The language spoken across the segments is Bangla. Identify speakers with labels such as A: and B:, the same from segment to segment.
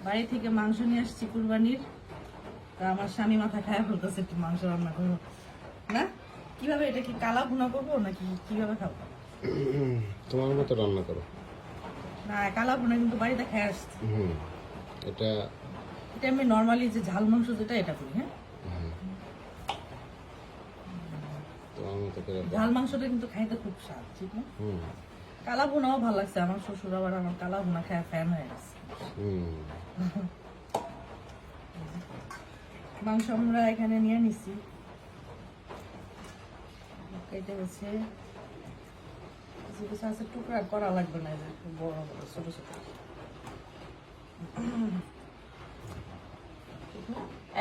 A: বাড়ি থেকে মাংস নিয়ে আসছি কুরবানির। তা আমার স্বামী মাথা খায় বলতেছে একটু মাংস রান্না করবো না। কিভাবে এটা কি কালা ভুনা করবো নাকি কিভাবে খাবো?
B: তোমার মতো রান্না করো
A: না, কালা ভুনা কিন্তু বাড়িতে খেয়ে আসছি।
B: এটা
A: এটা আমি নর্মালি যে ঝাল মাংস যেটা এটা করি। হ্যাঁ,
B: তোমার মতো করে
A: ঝাল মাংসটা কিন্তু খাইতে খুব স্বাদ, ঠিক না? কালা ভুনাও ভালো লাগছে। আমার শ্বশুর আবার আমার কালা ভুনা খায় ফ্যান হয়ে গেছে। মাংস আমরা এখানে নিয়ে নিছি, কেটে গেছে। কিছু কিছু আছে টুকরা করা লাগবে না, যে বড় বড় ছোট ছোট।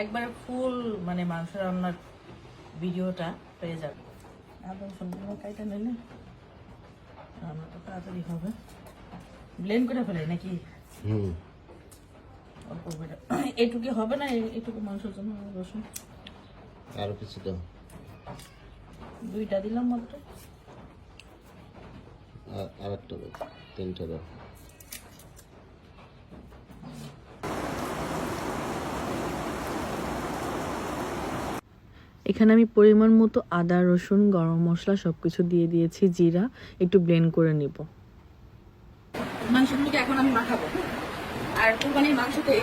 A: একবারে ফুল মানে মাংস রান্নার ভিডিওটা পেয়ে যাবে। আদম সম্পূর্ণ কাইটা নিলে রান্নাটা তাড়াতাড়ি হবে। ব্লেন্ড করে ফেলে নাকি? অল্প করে এটুকু হবে না, এটুকু মাংসের জন্য রসুন
B: আরো কিছু দাও।
A: দুইটা দিলাম মাত্র।
B: আর একটা দাও, তিনটা দাও।
C: এখানে আমি পরিমাণ মতো আদা, রসুন, গরম মশলা সবকিছু দিয়ে দিয়েছি, জিরা একটু ব্লেন্ড করে নিব।
A: মাংসগুলোকে এখন আমি মাখাবো। আর কুরবানির মাংসতে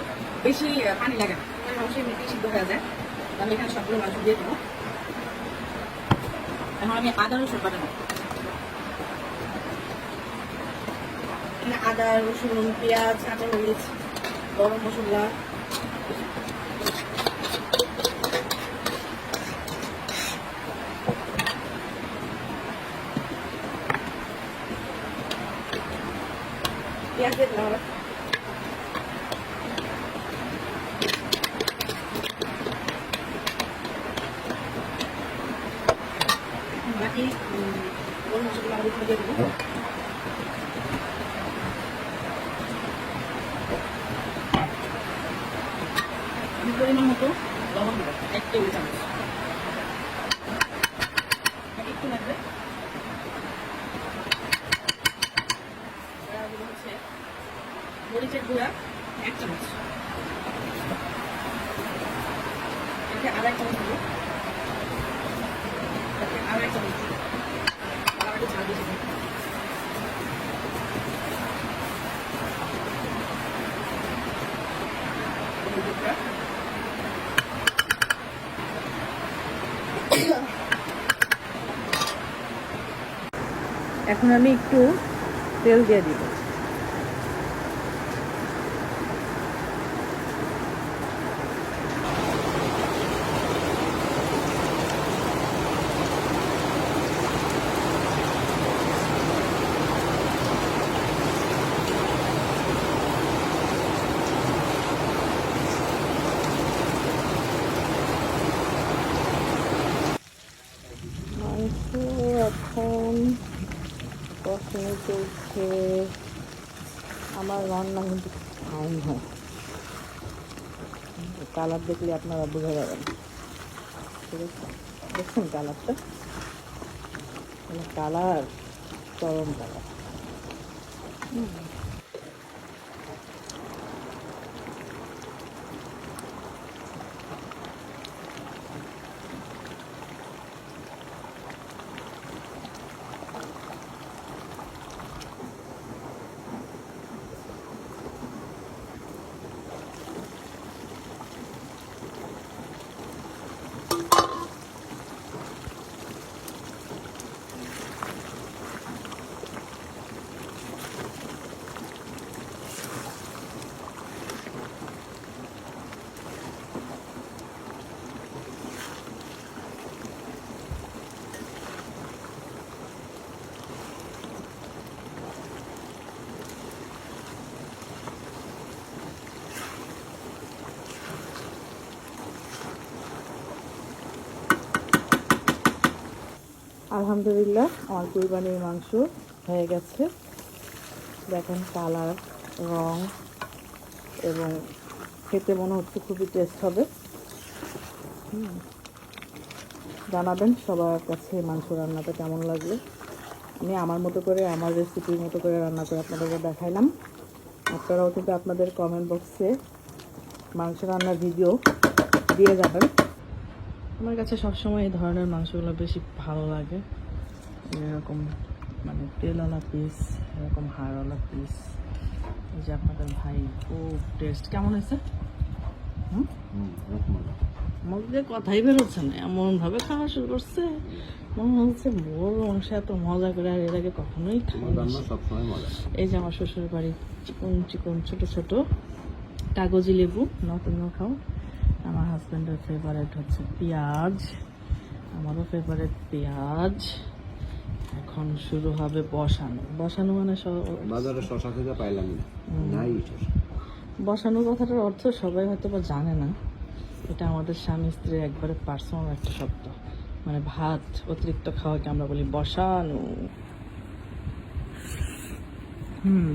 A: বেশি পানি লাগে না, কুরবানির মাংস এমনিতেই সিদ্ধ হয়ে যায়। আমি এখানে সবগুলো মাংস দিয়ে দেবো। এখন আমি আদা রসুন বাটা নেবো। আদা রসুন, পেঁয়াজ, কাঁচা মরিচ, গরম মশলা, পেঁয়াজ দিয়ে দিলাম। বাকি গরম মশলা আমি দিয়ে দেবো। পরিমাণ মতো লবণ দেবো, 1 টেবিল চামচ। একটু লাগবে। হচ্ছে মরিচের গুঁড়া 1 চামচ, এতে আড়াই চামচ দেবো, আড়াই চামচ দেবো। আড়াই ঝাল বেশি দেবো।
C: এখন আমি একটু তেল দিয়ে দিব। মাংস এখন কষানো চলছে। আমার রান্না কিন্তু ফাইন হয়, কালার দেখলে আপনারা বুঝে যাবেন। ঠিক আছে, দেখছেন কালারটা? কালার চরম কালার। আলহামদুলিল্লাহ, আমার কুরবানির মাংস হয়ে গেছে। দেখেন কালার, রং এবং খেতে মনে হচ্ছে খুবই টেস্ট হবে। জানাবেন সবার কাছে মাংস রান্নাটা কেমন লাগলো। আমি আমার মতো করে, আমার রেসিপির মতো করে রান্না করে আপনাদেরকে দেখাইলাম।
A: আপনারাও কিন্তু আপনাদের কমেন্ট বক্সে মাংস রান্নার ভিডিও দিয়ে যাবেন। আমার কাছে সবসময় এই ধরনের মাংসগুলো বেশি ভালো লাগে, এরকম মানে তেলওয়ালা পিস, এরকম হাড়ওয়ালা পিস। এই যে আপনাদের ভাই খুব টেস্ট কেমন হয়েছে? মুখ দিয়ে কথাই বেরোচ্ছে না, এমনভাবে খাওয়া শুরু করছে মনে হচ্ছে মোর মাংস এত মজা করে আর এর আগে কখনোই খাইনি।
B: সবসময় মজা।
A: এই যে আমার শ্বশুর বাড়ি চিকন চিকন ছোট ছোট কাগজি লেবু, তুমিও খাও। আমার হাজব্যান্ডের ফেভারিট হচ্ছে পেঁয়াজ, আমারও ফেভারিট পেঁয়াজ। এখন শুরু হবে বসানো। বসানো মানে
B: বাজারে শশা খেতে পাইলাম না, নাই শশা।
A: বসানো কথাটার অর্থ সবাই হয়তো বা জানে না। এটা আমাদের স্বামী স্ত্রীর একবারে পার্সোনাল একটা শব্দ। মানে ভাত অতিরিক্ত খাওয়াকে আমরা বলি বসানো। হুম